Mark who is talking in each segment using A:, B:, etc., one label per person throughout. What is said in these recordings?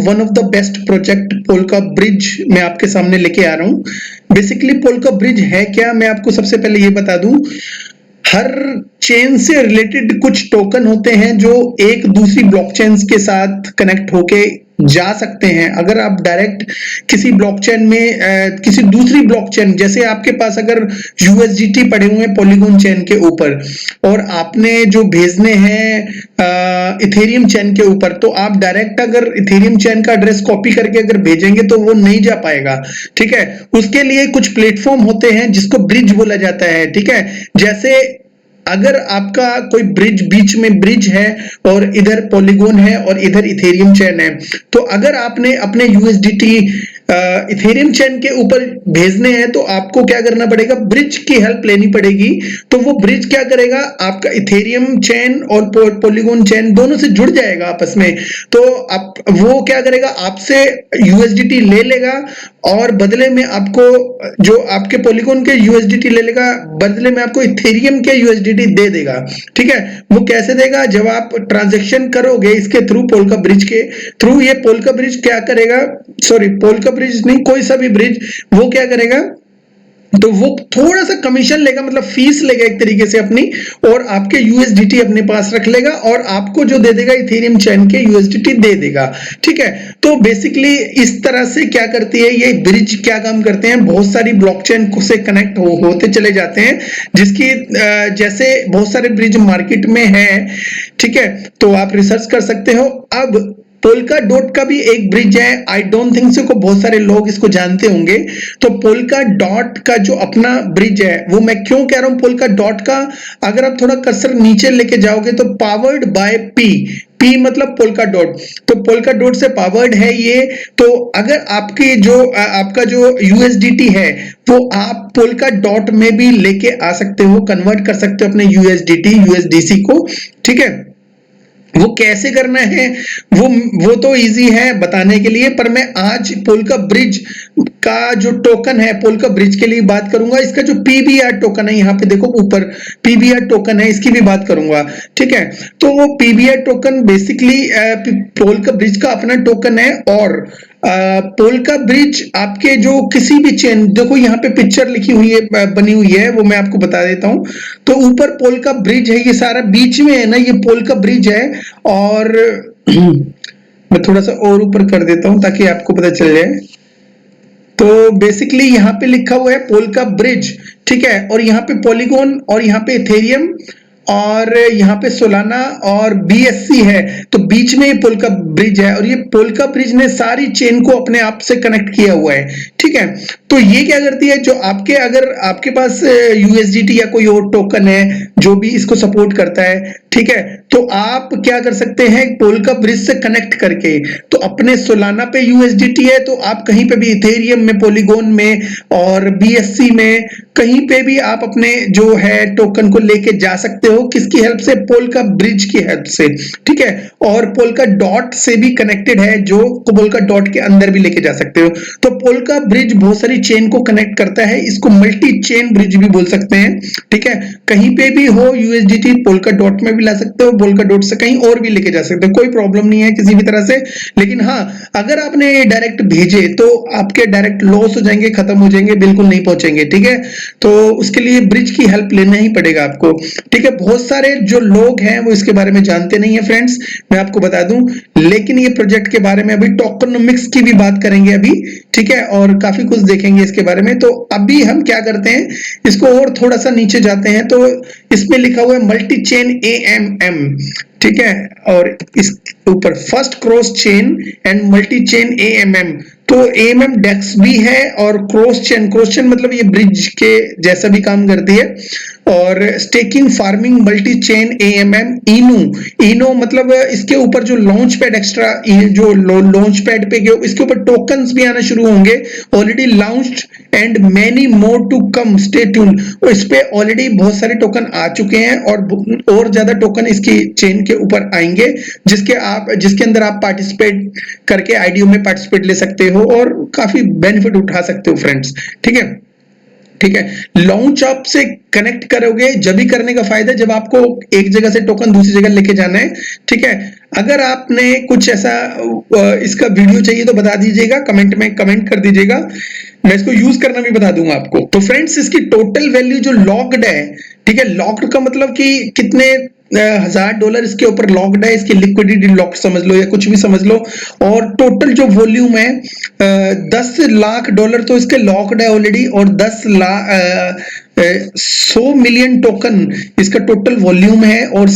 A: One of the best project polka bridge मैं आपके सामने लेके आ रहा हूँ। बेसिकली पोल्का ब्रिज है क्या, मैं आपको सबसे पहले ये बता दूं। हर चेन से रिलेटेड कुछ टोकन होते हैं जो एक दूसरी ब्लॉकचेन के साथ कनेक्ट होके जा सकते हैं। अगर आप डायरेक्ट किसी ब्लॉकचेन में किसी दूसरी ब्लॉकचेन, जैसे आपके पास अगर यूएसडीटी पड़े हुए हैं पॉलीगॉन चेन के ऊपर और आपने जो भेजने हैं इथेरियम चेन के ऊपर, तो आप डायरेक्ट अगर इथेरियम चेन का एड्रेस कॉपी करके अगर भेजेंगे तो वो नहीं जा पाएगा। ठीक है, उसके लिए कुछ प्लेटफॉर्म होते हैं जिसको ब्रिज बोला जाता है। ठीक है, जैसे अगर आपका कोई ब्रिज, बीच में ब्रिज है और इधर पॉलीगॉन है और इधर इथेरियम चेन है, तो अगर आपने अपने यूएसडीटी इथेरियम चेन के ऊपर भेजने हैं तो आपको क्या करना पड़ेगा, ब्रिज की हेल्प लेनी पड़ेगी। तो वो ब्रिज क्या करेगा, आपका इथेरियम चेन और पॉलीगॉन चेन दोनों से जुड़ जाएगा आपस में। तो आप वो क्या करेगा, आपसे यूएसडीटी ले लेगा और बदले में आपको जो आपके पॉलीगॉन के यूएसडीटी ले लेगा, बदले में आपको इथेरियम के यूएसडीटी दे देगा। ठीक है, वो कैसे देगा, जब आप ट्रांजैक्शन करोगे इसके थ्रू, पोल्का ब्रिज के थ्रू, ये पोल्का ब्रिज क्या करेगा, सॉरी पोल्का ब्रिज नहीं, कोई सा भी ब्रिज, वो क्या करेगा, तो वो थोड़ा सा कमीशन लेगा, मतलब फीस लेगा एक तरीके से अपनी, और आपके यूएसडीटी अपने पास रख लेगा और आपको जो दे देगा इथेरियम चेन के यूएसडीटी दे देगा। ठीक है, तो बेसिकली इस तरह से क्या करती है ये ब्रिज, क्या काम करते हैं, बहुत सारी ब्लॉकचेन से कनेक्ट होते चले जाते हैं, जिसकी जैसे बहुत सारे ब्रिज मार्केट में है। ठीक है, तो आप रिसर्च कर सकते हो। अब पोल्का डॉट का भी एक ब्रिज है, आई डोंट थिंक सो को बहुत सारे लोग इसको जानते होंगे। तो पोल्का डॉट का जो अपना ब्रिज है, वो मैं क्यों कह रहा हूं पोल्का डॉट का, अगर आप थोड़ा कर्सर नीचे लेके जाओगे तो पावर्ड बाय पी मतलब पोल्का डॉट, तो पोल्का डॉट से पावर्ड है ये। तो अगर आपके जो आपका जो यूएसडीटी है वो आप पोल्का डॉट में भी लेके आ सकते हो, कन्वर्ट कर सकते हो अपने यूएसडीटी यूएसडीसी को। ठीक है, वो कैसे करना है वो तो इजी है बताने के लिए, पर मैं आज पोल्का ब्रिज का जो टोकन है, पोल्का ब्रिज के लिए बात करूंगा। इसका जो पीबीआर टोकन है, यहाँ पे देखो ऊपर पीबीआर टोकन है, इसकी भी बात करूंगा। ठीक है, तो वो PBR token basically polka bridge का अपना टोकन है। और पोल्का ब्रिज आपके जो किसी भी चेन, देखो यहाँ पे पिक्चर लिखी हुई है, बनी हुई है, वो मैं आपको बता देता हूं। तो ऊपर पोल्का ब्रिज है, ये सारा बीच में है ना, ये पोल्का ब्रिज है। और मैं थोड़ा सा और ऊपर कर देता हूं ताकि आपको पता चल जाए। तो बेसिकली यहाँ पे लिखा हुआ है पोल्का ब्रिज। ठीक है, और यहाँ पे पॉलीगॉन और यहाँ पे इथेरियम और यहाँ पे सोलाना और बीएससी है, तो बीच में ये पोल्का ब्रिज है। और ये पोल्का ब्रिज ने सारी चेन को अपने आप से कनेक्ट किया हुआ है। ठीक है, तो ये क्या करती है, जो आपके अगर आपके पास यूएसडीटी या कोई और टोकन है जो भी इसको सपोर्ट करता है, ठीक है, तो आप क्या कर सकते हैं, पोल्का ब्रिज से कनेक्ट करके, तो अपने सोलाना पे यूएसडीटी है तो आप कहीं पे भी इथेरियम में, पॉलीगॉन में और बीएससी में कहीं पे भी आप अपने जो है टोकन को लेके जा सकते हो। किसकी हेल्प से, पोल्का ब्रिज की हेल्प से। ठीक है, और पोल्का डॉट से भी कनेक्टेड है, जो पोल्का डॉट के अंदर भी लेके जा सकते हो। तो पोल्का ब्रिज बहुत सारी चेन को कनेक्ट करता है, इसको मल्टी चेन ब्रिज भी बोल सकते हैं। ठीक है, कहीं पे भी हो यूएसडीटी पोल्का डॉट में भी ला सकते हो, पोल्का डॉट से कहीं और भी लेके जा सकते हो, कोई प्रॉब्लम नहीं है किसी भी तरह से। लेकिन हाँ, अगर आपने डायरेक्ट भेजे तो आपके डायरेक्ट लॉस हो जाएंगे, खत्म हो जाएंगे, बिल्कुल नहीं पहुंचेंगे। ठीक है, तो उसके लिए ब्रिज की हेल्प लेना ही पड़ेगा आपको। ठीक है, बहुत सारे जो लोग हैं वो इसके बारे में जानते नहीं है फ्रेंड्स, मैं आपको बता दूं। लेकिन ये प्रोजेक्ट के बारे में अभी टोकनोमिक्स की भी बात करेंगे अभी। ठीक है, और काफी कुछ देखेंगे इसके बारे में। तो अभी हम क्या करते हैं, इसको और थोड़ा सा नीचे जाते हैं, तो इसमें लिखा हुआ है मल्टी चेन एएमएम। ठीक है, और इस ऊपर first cross chain and multi chain AMM. तो एएमएम डेक्स भी है और क्रॉस चेन मतलब ये ब्रिज के जैसा भी काम करती है। और staking farming multi chain AMM इनो मतलब इसके ऊपर जो लॉन्च पैड एक्स्ट्रा, जो लॉन्च पैड पे इसके ऊपर टोकन्स भी आना शुरू होंगे, already launched and many more to come, stay tune. और इस पे ऑलरेडी बहुत सारे टोकन आ चुके हैं और ज्यादा टोकन इसकी चेन के ऊपर आएंगे, जिसके अंदर आप पार्टिसिपेट करके आईडीओ में पार्टिसिपेट ले सकते हो और काफी बेनिफिट उठा सकते हो फ्रेंड्स। ठीक है, ठीक है। लॉन्च आप से कनेक्ट करोगे जब भी करने का फायदा जब आपको एक जगह से टोकन दूसरी जगह लेके जाना है, ठीक है। अगर आपने कुछ ऐसा इसका वीडियो चाहिए तो बता दीजिएगा, कमेंट में कमेंट कर दीजिएगा, मैं इसको यूज करना भी बता दूंगा आपको। तो फ्रेंड्स इसकी टोटल वैल्यू जो लॉक्ड है, ठीक है, लॉक्ड का मतलब कि कितने $1000 इसके ऊपर लॉक्ड है, इसकी लिक्विडिटी लॉक्ड समझ लो या कुछ भी समझ लो। और टोटल जो वॉल्यूम है $10 लाख तो इसके लॉक्ड है ऑलरेडी, और 100 मिलियन टोकन इसका टोटल वॉल्यूम है। और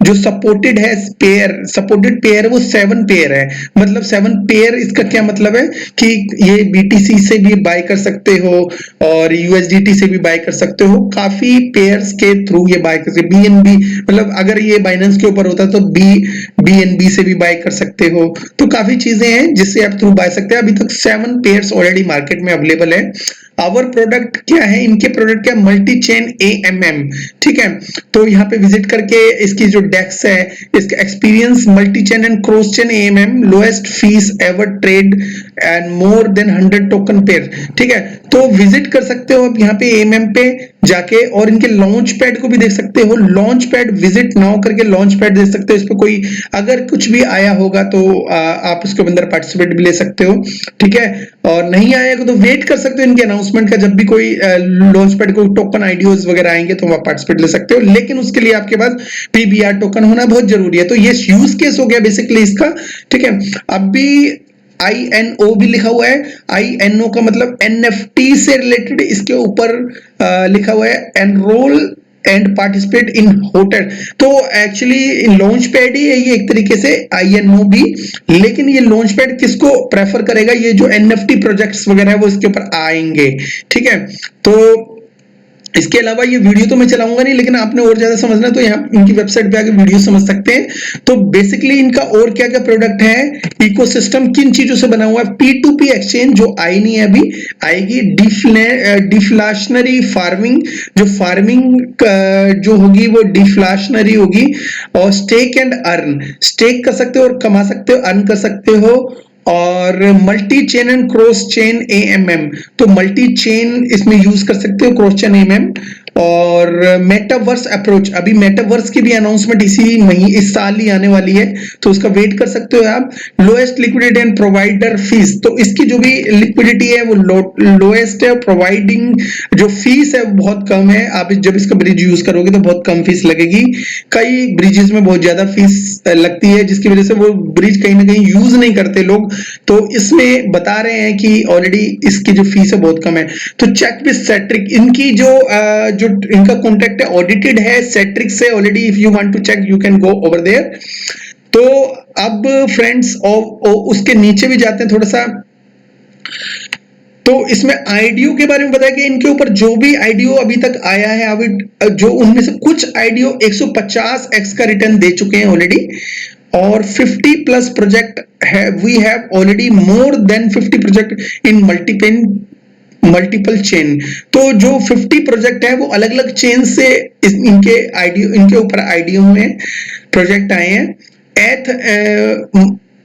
A: जो सपोर्टेड है पेयर, सपोर्टेड पेयर वो 7 पेयर है। मतलब 7 पेयर इसका क्या मतलब है कि ये BTC से भी बाय कर सकते हो और USDT से भी बाय कर सकते हो, काफी पेयर्स के थ्रू ये बाय कर सकते हो। BNB मतलब अगर ये बाइनेंस के ऊपर होता तो BNB से भी बाय कर सकते हो। तो काफी चीजें हैं जिससे आप थ्रू बाय सकते हैं। अभी तक 7 पेयर्स ऑलरेडी मार्केट में अवेलेबल है। आवर प्रोडक्ट क्या है, इनके प्रोडक्ट क्या, मल्टी चेन AMM, ठीक है। तो यहाँ पे विजिट करके इसकी जो डेक्स है, इसका experience multi chain and cross chain AMM, lowest fees ever trade and more than 100 token pair, ठीक है। तो विजिट कर सकते हो आप यहाँ पे AMM पे जाके, और इनके लॉन्च पैड को भी देख सकते हो। लॉन्च पैड विजिट नाउ करके लॉन्च पैड देख सकते हो। इस पर कोई अगर कुछ भी आया होगा तो आप उसके अंदर पार्टिसिपेट भी ले सकते हो, ठीक है। और नहीं आएगा तो वेट कर सकते हो इनके अनाउंसमेंट का, जब भी कोई लॉन्च पैड को टोकन आईडीओज वगैरह आएंगे तो आप पार्टिसिपेट ले सकते हो। लेकिन उसके लिए आपके पास PBR टोकन होना बहुत जरूरी है। तो ये यूज केस हो गया बेसिकली इसका, ठीक है। अब भी INO भी लिखा हुआ है। INO का मतलब NFT से रिलेटेड इसके ऊपर लिखा हुआ है, enrol and participate in hotel. तो एक्चुअली लॉन्च पैड ही है ये एक तरीके से, INO भी। लेकिन ये लॉन्च पैड किसको प्रेफर करेगा, ये जो NFT प्रोजेक्ट्स वगैरह है वो इसके ऊपर आएंगे, ठीक है। तो इसके अलावा ये वीडियो तो मैं चलाऊंगा नहीं, लेकिन आपने और ज्यादा समझना तो यहाँ इनकी वेबसाइट पे आके वीडियो समझ सकते हैं। तो बेसिकली इनका और क्या क्या प्रोडक्ट है, इकोसिस्टम किन चीजों से बना हुआ है, P2P एक्सचेंज जो आई नहीं है अभी, आएगी। डिफ्लेशनरी फार्मिंग, जो फार्मिंग जो होगी वो डिफ्लेशनरी होगी। और स्टेक एंड अर्न, स्टेक कर सकते हो और कमा सकते हो, अर्न कर सकते हो। और multi chain and cross chain AMM, तो मल्टी चेन इसमें यूज कर सकते हो, क्रॉस चेन AMM। और मेटावर्स अप्रोच, अभी मेटावर्स की भी अनाउंसमेंट इस साल ही आने वाली है, तो उसका वेट कर सकते हो आप। Lowest liquidity and provider fees, तो इसकी जो भी लिक्विडिटी है वो लोएस्ट है, प्रोवाइडिंग जो फीस है वो बहुत कम है। आप जब इसका ब्रिज यूज करोगे तो बहुत कम फीस लगेगी। कई ब्रिजेस में बहुत ज्यादा फीस लगती है, जिसकी वजह से वो ब्रिज कहीं ना कहीं यूज नहीं करते लोग। तो इसमें बता रहे हैं कि ऑलरेडी इसकी जो फीस है बहुत कम है। तो चेक विद सेट्रिक, इनकी जो इनका कॉन्टेक्ट है ऑडिटेड है सेट्रिक से already. If you want to check you can go over there. तो अब फ्रेंड्स उसके नीचे भी जाते हैं थोड़ा सा। तो इसमें आईडीओ के बारे में बताया कि इनके ऊपर जो भी आईडीओ अभी तक आया है, अभी जो उनमें से कुछ आईडीओ 150x का रिटर्न दे चुके हैं ऑलरेडी। और 50+ प्रोजेक्ट है, we have already more than 50 project in multiple chain. तो जो 50 प्रोजेक्ट है वो अलग अलग चेन से इनके ऊपर आईडीओ में प्रोजेक्ट आए हैं। एथ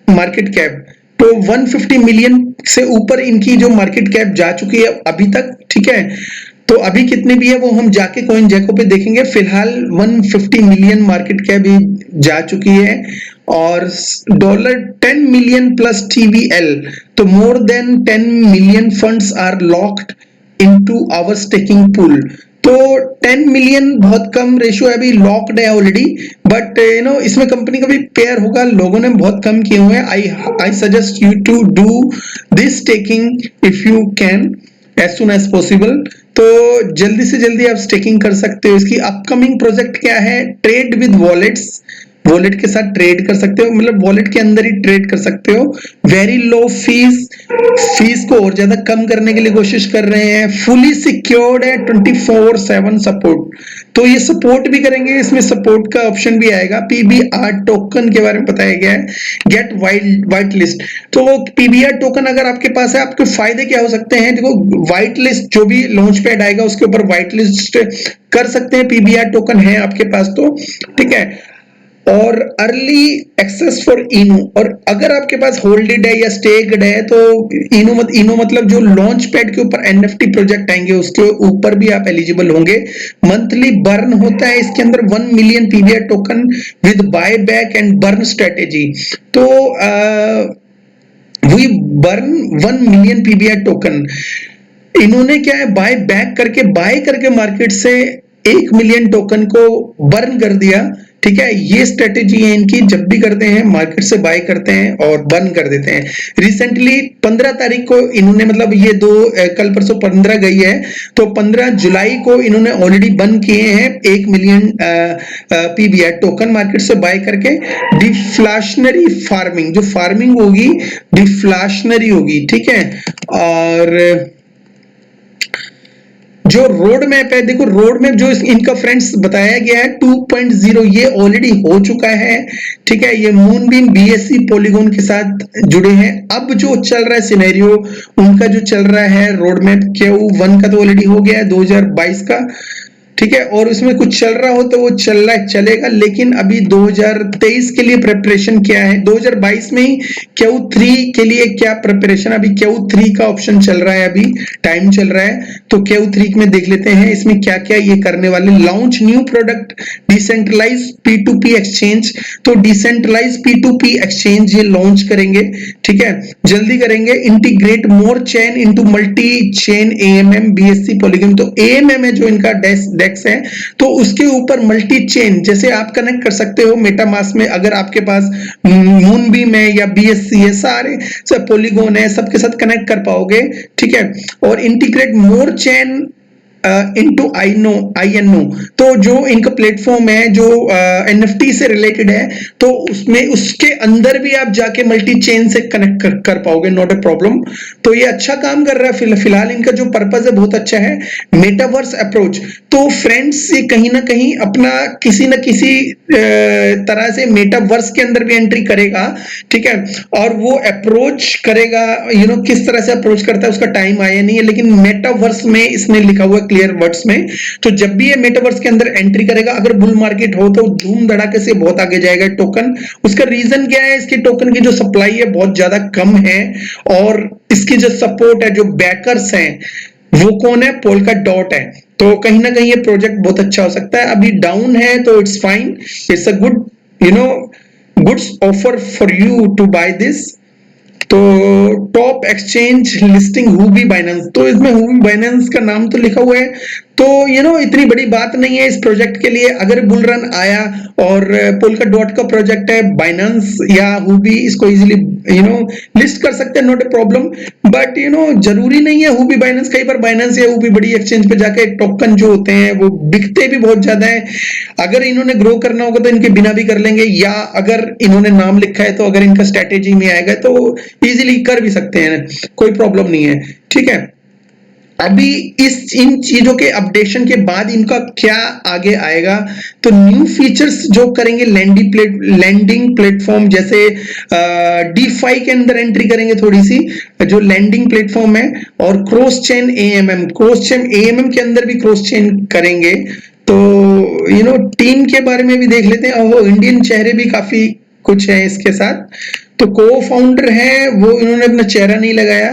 A: मार्केट कैप, तो 150 मिलियन से ऊपर इनकी जो मार्केट कैप जा चुकी है अभी तक, ठीक है। तो अभी कितने भी है वो हम जाके कॉइन जैको पे देखेंगे। फिलहाल 150 मिलियन मार्केट कैप जा चुकी है। और $10 मिलियन प्लस TVL, तो more than 10 million funds are locked into our staking pool. तो 10 मिलियन बहुत कम रेशियो है, अभी लॉक्ड है ऑलरेडी। बट इसमें कंपनी का भी पेयर होगा, लोगों ने बहुत कम किए हुए हैं। I suggest you to do this staking if you can as soon as possible. तो जल्दी से जल्दी आप स्टेकिंग कर सकते हो। इसकी अपकमिंग प्रोजेक्ट क्या है, ट्रेड विद वॉलेट्स, वॉलेट के साथ ट्रेड कर सकते हो, मतलब वॉलेट के अंदर ही ट्रेड कर सकते हो। वेरी लो फीस को और ज्यादा कम करने के लिए कोशिश कर रहे हैं। फुली सिक्योर्ड है, 24/7 सपोर्ट, तो ये सपोर्ट भी करेंगे, इसमें सपोर्ट का ऑप्शन भी आएगा। PBR टोकन के बारे में बताया गया है, गेट व्हाइट लिस्ट। तो PBR टोकन अगर आपके पास है, आपके फायदे क्या हो सकते हैं, देखो व्हाइट लिस्ट जो भी लॉन्च पैड आएगा उसके ऊपर व्हाइट लिस्ट कर सकते हैं। PBR टोकन है आपके पास तो, ठीक है। और अर्ली एक्सेस फॉर इनो। और अगर आपके पास होल्डेड है या स्टेक्ड है तो इनो मतलब जो लॉन्च पैड के ऊपर एनएफटी प्रोजेक्ट आएंगे उसके ऊपर भी आप एलिजिबल होंगे। मंथली बर्न होता है इसके अंदर 1 million PBI token with buy back and burn strategy. तो we burn 1 million PBI token. इन्होंने क्या है, बाय करके मार्केट से 1 मिलियन टोकन को बर्न कर दिया। ठीक है, ये स्ट्रेटेजी है इनकी, जब भी करते हैं मार्केट से बाय करते हैं और बर्न कर देते हैं। रिसेंटली 15 तारीख को इन्होंने, मतलब ये कल परसों 15 गई है, तो 15 जुलाई को इन्होंने ऑलरेडी बर्न किए हैं 1 मिलियन पीबीआई टोकन मार्केट से बाय करके। डिफ्लेशनरी फार्मिंग, जो फार्मिंग होगी डिफ्लेशनरी होगी। ठीक है, और जो रोड मैप है, देखो रोड मैप जो इनका फ्रेंड्स बताया गया है 2.0 ये ऑलरेडी हो चुका है। ठीक है, ये मूनबीम बीएससी पॉलीगॉन के साथ जुड़े हैं। अब जो चल रहा है सिनेरियो उनका जो चल रहा है रोड मैप, Q1 का तो ऑलरेडी हो गया है 2022 का। ठीक है, और उसमें कुछ चल रहा हो तो वो चल रहा है, चलेगा। लेकिन अभी 2023 के लिए प्रिपरेशन क्या है, 2022 में ही Q3 के लिए क्या प्रिपरेशन, अभी Q3 का ऑप्शन चल रहा है, अभी टाइम चल रहा है, तो Q3 में देख लेते हैं इसमें क्या क्या ये करने वाले। Launch new product decentralize P2P exchange, तो डिसेंट्रलाइज P2P एक्सचेंज ये लॉन्च करेंगे। ठीक है, जल्दी करेंगे। Integrate more chain into multi chain AMM BSC Polygon, तो AMM है जो इनका डेक्स है, तो उसके ऊपर मल्टी चेन जैसे आप कनेक्ट कर सकते हो मेटामास्क में। अगर आपके पास मूनबीम है या BSC है, सारे सब पॉलीगॉन है, सबके साथ कनेक्ट कर पाओगे। ठीक है, और integrate more chain into INO, तो जो इनका प्लेटफॉर्म है जो NFT से रिलेटेड है, तो उसमें उसके अंदर भी आप जाके मल्टी चेन से कनेक्ट कर पाओगे, नॉट ए प्रॉब्लम। तो ये अच्छा काम कर रहा है। फिलहाल इनका जो पर्पस है बहुत अच्छा है, मेटावर्स अप्रोच। तो फ्रेंड्स ये कहीं ना कहीं अपना किसी न किसी तरह से मेटावर्स के अंदर भी एंट्री करेगा। ठीक है, और वो अप्रोच करेगा, किस तरह से अप्रोच करता है उसका टाइम आया नहीं है, लेकिन मेटावर्स में इसने लिखा हुआ क्लियर वर्ड्स में। तो जब भी ये मेटावर्स के अंदर एंट्री करेगा, अगर बुल मार्केट हो तो धूम धड़ाके से बहुत आगे जाएगा टोकन। उसका रीजन क्या है, इसके टोकन की जो सप्लाई है बहुत ज्यादा कम है, और इसकी जो सपोर्ट है, जो बैकर्स हैं, वो कौन है, पोल्का डॉट है। तो कहीं ना कहीं ये प्रोजेक्ट बहुत अच्छा हो सकता है। अभी डाउन है तो it's fine, it's a good goods offer for you to buy this. तो top exchange listing Huobi Binance, तो इसमें हुबी बाइनेंस का नाम तो लिखा हुआ है, तो इतनी बड़ी बात नहीं है इस प्रोजेक्ट के लिए। अगर बुल रन आया और पोल्का डॉट का प्रोजेक्ट है, बाइनेंस या हुबी इसको इजीली लिस्ट कर सकते हैं, नॉट ए प्रॉब्लम। बट जरूरी नहीं है हुबी बाइनेंस, कई बार बाइनेंस या हुबी बड़ी एक्सचेंज पे जाके टोकन जो होते हैं वो बिकते भी बहुत ज्यादा है। अगर इन्होंने ग्रो करना होगा तो इनके बिना भी कर लेंगे, या अगर इन्होंने नाम लिखा है तो अगर इनका स्ट्रेटेजी में आएगा तो इजीली कर भी सकते हैं, कोई प्रॉब्लम नहीं है। ठीक है, अभी इन चीजों के अपडेशन के बाद इनका क्या आगे आएगा, तो न्यू फीचर्स जो करेंगे लैंडिंग प्लेटफॉर्म, जैसे DeFi के अंदर एंट्री करेंगे थोड़ी सी, जो लैंडिंग प्लेटफॉर्म है, और क्रॉस चेन AMM के अंदर भी क्रॉस चेन करेंगे। तो टीम के बारे में भी देख लेते हैं। ओहो, इंडियन चेहरे भी काफी कुछ है इसके साथ। तो को फाउंडर है वो इन्होंने अपना चेहरा नहीं लगाया,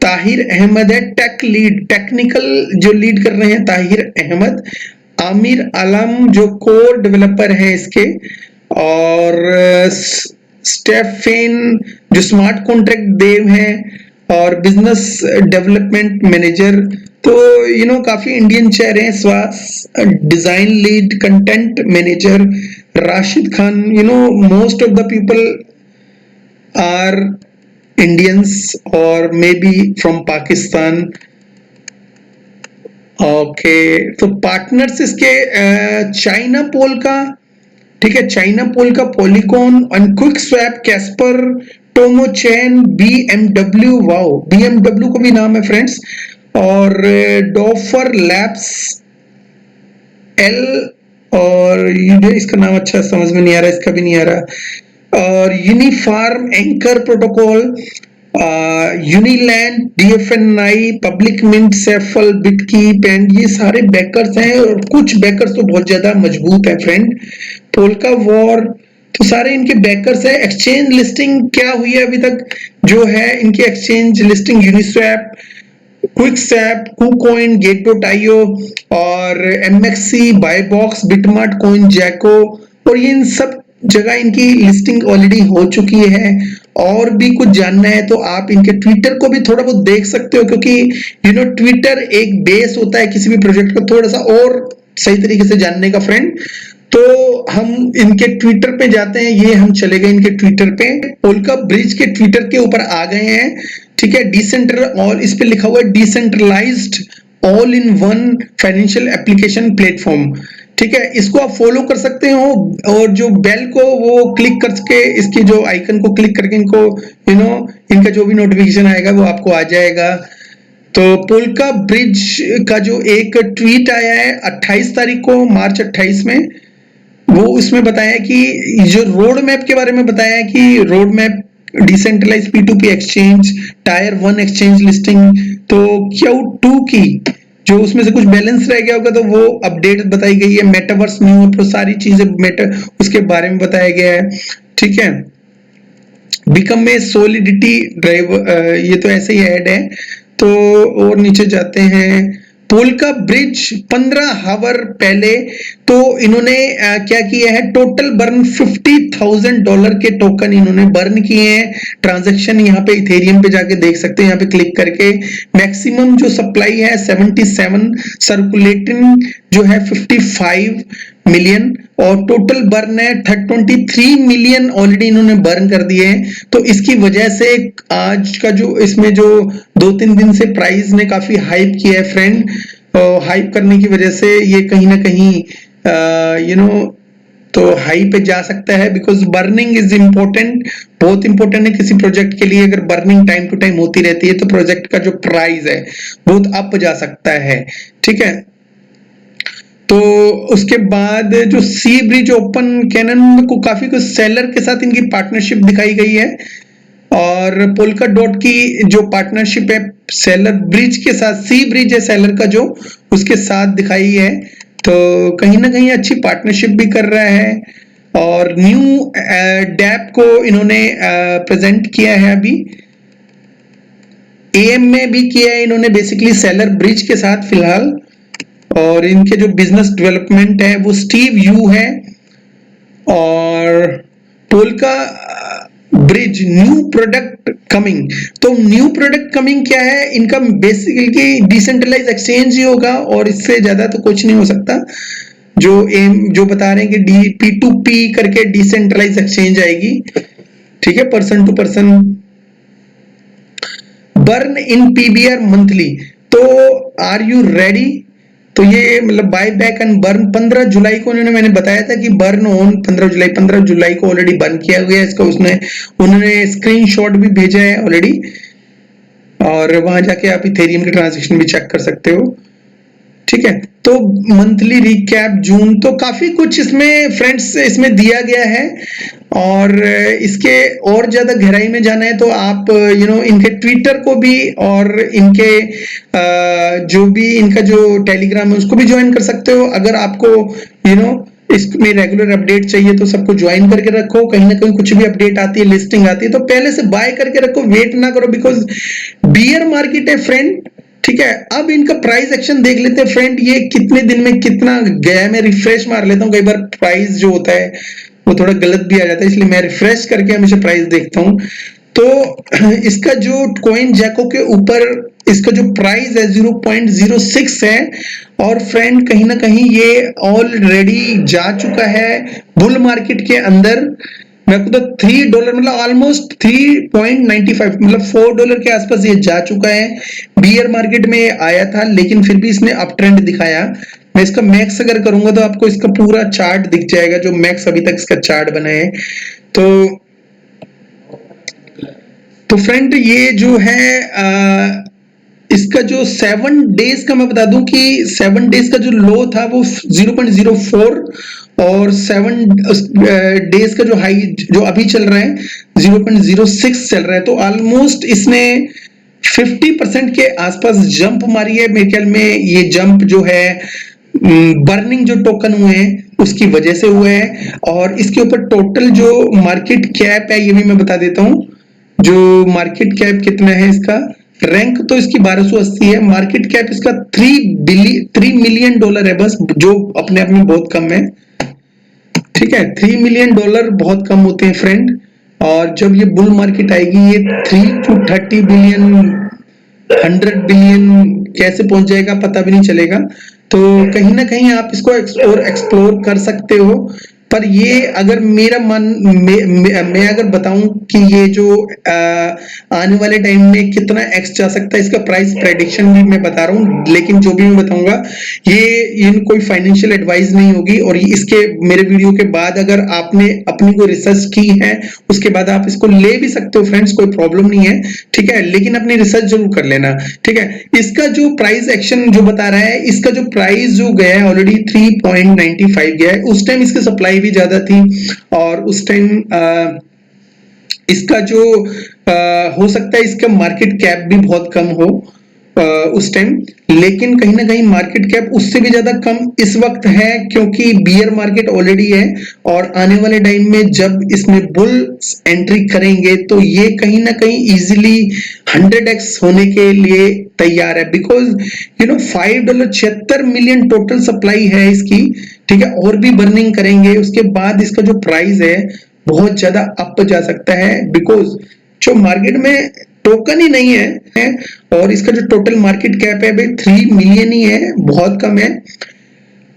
A: ताहिर अहमद है टेक्निकल जो लीड कर रहे हैं ताहिर अहमद। आमिर आलम जो कोर डेवलपर है इसके, और स्टेफेन जो स्मार्ट कॉन्ट्रैक्ट देव है, और बिजनेस डेवलपमेंट मैनेजर। तो काफी इंडियन चेहरे हैं। स्वास design lead content manager Rashid Khan. Most of the people are Indians or maybe from Pakistan. Okay, तो पार्टनर्स इसके चाइना पोल का, ठीक है, चाइना पोल का Polycon, quick swap, Casper, Tomo chain, BMW, wow BMW को भी नाम है फ्रेंड्स, और डॉफर लैब्स L, और ये इसका नाम अच्छा समझ में नहीं आ रहा, इसका भी नहीं आ रहा, और uniform, anchor protocol, Uniland, DFNI, public mint, Safle, BitKeep, and ये सारे बैकर्स हैं, और कुछ बैकर्स तो बहुत ज्यादा मजबूत है फ्रेंड। पोल्का वॉर, तो सारे इनके बैकर्स है। एक्सचेंज लिस्टिंग क्या हुई है अभी तक, जो है इनकी एक्सचेंज लिस्टिंग यूनिस्वैप, क्विकसैप, कुकॉइन, गेट.io और एमएक्सी, बायबॉक्स, बिटमार्ट, कॉइन जैको, और ये इन सब जगह इनकी लिस्टिंग ऑलरेडी हो चुकी है। और भी कुछ जानना है तो आप इनके ट्विटर को भी थोड़ा बहुत देख सकते हो, क्योंकि ट्विटर एक बेस होता है किसी भी प्रोजेक्ट को थोड़ा सा और सही तरीके से जानने का फ्रेंड। तो हम इनके ट्विटर पे जाते हैं, ये हम चले गए इनके ट्विटर पे, पोल्का ब्रिज के ट्विटर के ऊपर आ गए हैं। ठीक है, और इस पे लिखा हुआ है decentralized all in one financial application platform. ठीक है, इसको आप फॉलो कर सकते हो, और जो बेल को वो क्लिक करके, इसकी जो आइकन को क्लिक करके इनको इनका जो भी नोटिफिकेशन आएगा वो आपको आ जाएगा। तो पोल्का ब्रिज का जो एक ट्वीट आया है 28 तारीख को, मार्च 28 में, वो उसमें बताया कि जो रोड मैप के बारे में बताया है कि road map decentralize P2P exchange, tier 1 exchange listing, तो Q2 की जो उसमें से कुछ बैलेंस रह गया होगा तो वो अपडेट बताई गई है। मेटावर्स न्यू, तो सारी चीजें उसके बारे में बताया गया है। ठीक है, बिकम ए सोलिडिटी ड्राइवर, ये तो ऐसे ही ऐड है। तो और नीचे जाते हैं, पोल्का ब्रिज 15 हावर पहले तो इन्होंने क्या किया है, टोटल बर्न $50,000 के टोकन इन्होंने बर्न किए हैं। ट्रांजैक्शन यहाँ पे इथेरियम पे जाके देख सकते हैं, यहाँ पे क्लिक करके। मैक्सिमम जो सप्लाई है 77, सर्कुलेटिंग जो है 55 मिलियन, और टोटल बर्न है 23 मिलियन ऑलरेडी इन्होंने बर्न कर दिए हैं। तो इसकी वजह से आज का जो इसमें जो 2-3 दिन से प्राइस ने काफी हाइप किया है फ्रेंड। हाइप करने की वजह से ये कहीं ना कहीं तो हाई पे जा सकता है, बिकॉज बर्निंग इज इम्पोर्टेंट, बहुत इंपॉर्टेंट है किसी प्रोजेक्ट के लिए। अगर बर्निंग टाइम टू टाइम होती रहती है तो प्रोजेक्ट का जो प्राइस है बहुत अप जा सकता है। ठीक है, तो उसके बाद जो सी ब्रिज ओपन कैनन को काफी कुछ सेलर के साथ इनकी पार्टनरशिप दिखाई गई है, और पोल्का डॉट की जो पार्टनरशिप है सेलर ब्रिज के साथ, सी ब्रिज है सेलर का जो, उसके साथ दिखाई है। तो कहीं ना कहीं अच्छी पार्टनरशिप भी कर रहा है। और न्यू डैप को इन्होंने प्रेजेंट किया है, अभी एएम में भी किया है इन्होंने, बेसिकली सेलर ब्रिज के साथ फिलहाल। और इनके जो बिजनेस डेवलपमेंट है वो स्टीव यू है। और polka bridge new product coming, तो न्यू प्रोडक्ट कमिंग क्या है इनका, बेसिकली डिसेंट्रलाइज एक्सचेंज ही होगा, और इससे ज्यादा तो कुछ नहीं हो सकता। जो बता रहे हैं कि P2P करके डिसेंट्रलाइज एक्सचेंज आएगी। ठीक है, person to person. Burn in PBR monthly, तो आर यू रेडी, तो ये मतलब बाय बैक एंड बर्न 15 जुलाई को मैंने बताया था कि बर्न ऑन 15 जुलाई को ऑलरेडी बर्न किया गया है इसको। उन्होंने स्क्रीनशॉट भी भेजा है ऑलरेडी, और वहां जाके आप इथेरियम के ट्रांजैक्शन भी चेक कर सकते हो। ठीक है, तो मंथली रिकैप जून, तो काफी कुछ इसमें फ्रेंड्स इसमें दिया गया है। और इसके और ज्यादा गहराई में जाना है तो आप इनके ट्विटर को भी, और इनके जो भी इनका जो टेलीग्राम है उसको भी ज्वाइन कर सकते हो। अगर आपको इसमें रेगुलर अपडेट चाहिए तो सबको ज्वाइन करके रखो। कहीं ना कहीं कुछ भी अपडेट आती है, लिस्टिंग आती है, तो पहले से बाय करके रखो, वेट ना करो, बिकॉज बियर मार्केट है फ्रेंड। ठीक है, अब इनका प्राइस एक्शन देख लेते हैं फ्रेंड, ये कितने दिन में कितना गया है। मैं रिफ्रेश मार लेता हूँ, कई बार प्राइस जो होता है वो थोड़ा गलत भी आ जाता है, इसलिए मैं रिफ्रेश करके हमेशा प्राइस देखता हूँ। तो इसका जो कॉइन जैको के ऊपर इसका जो प्राइस है 0.06 है, और फ्रेंड कहीं ना कहीं ये ऑलरेडी जा चुका है बुल मार्केट के अंदर। मैं आपको तो $3 मतलब ऑलमोस्ट 3.95 मतलब $4 के आसपास ये जा चुका है। बियर मार्केट में आया था, लेकिन फिर भी इसने अप ट्रेंड दिखाया। मैं इसका मैक्स अगर करूंगा तो आपको इसका पूरा चार्ट दिख जाएगा, जो मैक्स अभी तक इसका चार्ट बना है। तो फ्रेंड ये जो है इसका जो 7 डेज का मैं बता दूं कि 7 डेज का जो लो था वो 0.04, और 7 डेज का जो हाई जो अभी चल रहा है 0.06 चल रहा है। तो ऑलमोस्ट इसने 50% के आसपास जंप मारी है। मेरे ख्याल में ये जंप जो है बर्निंग जो टोकन हुए हैं उसकी वजह से हुआ है। और इसके ऊपर टोटल जो मार्केट कैप है ये भी मैं बता देता हूँ। जो मार्केट कैप कितना है इसका, रैंक तो इसकी 1280 है, मार्केट कैप इसका 3 मिलियन डॉलर है बस, जो अपने आप में बहुत कम है। ठीक है, 3 मिलियन डॉलर बहुत कम होते हैं फ्रेंड। और जब ये बुल मार्केट आएगी ये 3 to 30 बिलियन 100 बिलियन कैसे पहुंच जाएगा पता भी नहीं चलेगा। तो कहीं ना कहीं आप इसको और एक्सप्लोर कर सकते हो। पर ये अगर मेरा मन मैं अगर बताऊं कि ये जो आने वाले टाइम में कितना एक्स जा सकता है, इसका प्राइस प्रेडिक्शन भी मैं बता रहा हूँ, लेकिन जो भी मैं बताऊंगा ये कोई फाइनेंशियल एडवाइस नहीं होगी। और इसके मेरे वीडियो के बाद अगर आपने अपनी कोई रिसर्च की है उसके बाद आप इसको ले भी सकते हो फ्रेंड्स, कोई प्रॉब्लम नहीं है। ठीक है, लेकिन अपनी रिसर्च जरूर कर लेना। ठीक है, इसका जो प्राइस एक्शन जो बता रहा है, इसका जो प्राइस जो गया है ऑलरेडी 3.95 गया है। उस टाइम इसकी सप्लाई भी ज्यादा थी और उस टाइम इसका जो हो सकता है इसका मार्केट कैप भी बहुत कम हो उस टाइम, लेकिन कहीं ना कहीं मार्केट कैप उससे भी ज्यादा कम इस वक्त है, क्योंकि बियर मार्केट ऑलरेडी है। और आने वाले टाइम में जब इसमें बुल्स एंट्री करेंगे तो ये कहीं ना कहीं इजीली 100x होने के लिए तैयार है। बिकॉज $5 76 मिलियन टोटल सप्लाई है इसकी। ठीक है, और भी बर्निंग करेंगे उसके बाद इसका जो प्राइस है बहुत ज्यादा अप जा सकता है। बिकॉज जो मार्केट में टोकन ही नहीं है और इसका जो टोटल मार्केट कैप है भाई 3 मिलियन ही है, बहुत कम है।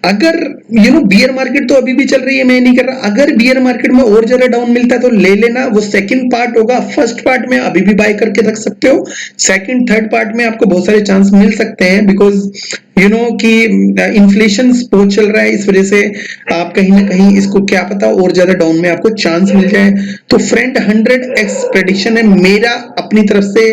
A: अगर बियर मार्केट तो अभी भी चल रही है, मैं नहीं कर रहा, अगर बियर मार्केट में और ज्यादा डाउन मिलता है तो ले लेना, वो सेकंड पार्ट होगा। फर्स्ट पार्ट में अभी भी बाय करके रख सकते हो, सेकंड थर्ड पार्ट में आपको बहुत सारे चांस मिल सकते हैं। बिकॉज कि इन्फ्लेशन बहुत चल रहा है, इस वजह से आप कहीं ना कहीं इसको क्या पता और ज्यादा डाउन में आपको चांस मिल जाए। तो फ्रेंड 100x प्रेडिक्शन है मेरा अपनी तरफ से,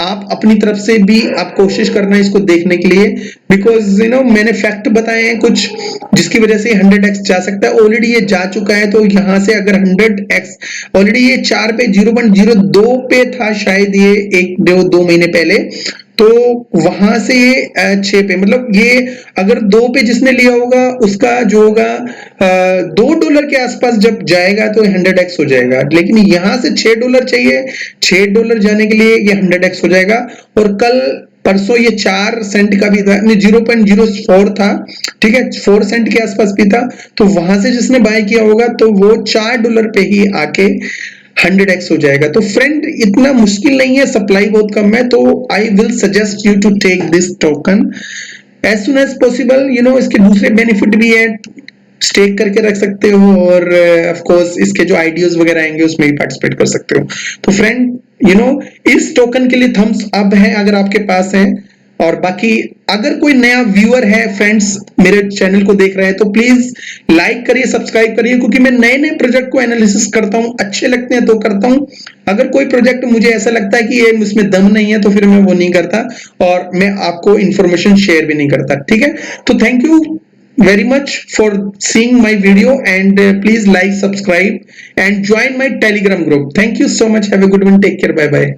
A: आप अपनी तरफ से भी आप कोशिश करना इसको देखने के लिए। बिकॉज मैंने फैक्ट बताए हैं कुछ जिसकी वजह से 100x जा सकता है, ऑलरेडी ये जा चुका है। तो यहां से अगर 100x ऑलरेडी ये 4 पे 0.02 पे था शायद, ये 1-2 महीने पहले, तो वहां से ये 6 पे, मतलब ये अगर 2 पे जिसने लिया होगा उसका जो होगा $2 के आसपास जब जाएगा तो 100x हो जाएगा। लेकिन यहां से $6 चाहिए, $6 जाने के लिए ये 100x हो जाएगा। और कल परसों ये 4 सेंट का भी था, 0.04 था। ठीक है, 4 सेंट के आसपास भी था। तो वहां से जिसने बाय किया होगा तो वो $4 पे ही आके 100x हो जाएगा। तो फ्रेंड इतना मुश्किल नहीं है, सप्लाई बहुत कम है। तो I will suggest you to take this token as soon as possible. इसके दूसरे बेनिफिट भी है, स्टेक करके रख सकते हो और ऑफ कोर्स इसके जो आइडियाज वगैरह आएंगे उसमें भी पार्टिसिपेट कर सकते हो। तो फ्रेंड इस टोकन के लिए थम्स अप है अगर आपके पास है। और बाकी अगर कोई नया व्यूअर है फ्रेंड्स मेरे चैनल को देख रहे हैं तो प्लीज लाइक करिए, सब्सक्राइब करिए, क्योंकि मैं नए नए प्रोजेक्ट को एनालिसिस करता हूं, अच्छे लगते हैं तो करता हूं। अगर कोई प्रोजेक्ट मुझे ऐसा लगता है कि ये इसमें दम नहीं है तो फिर मैं वो नहीं करता और मैं आपको इंफॉर्मेशन शेयर भी नहीं करता। ठीक है, तो thank you very much for seeing my video and please like, subscribe and join my Telegram group. Thank you so much. Have a good one. Take care. Bye bye.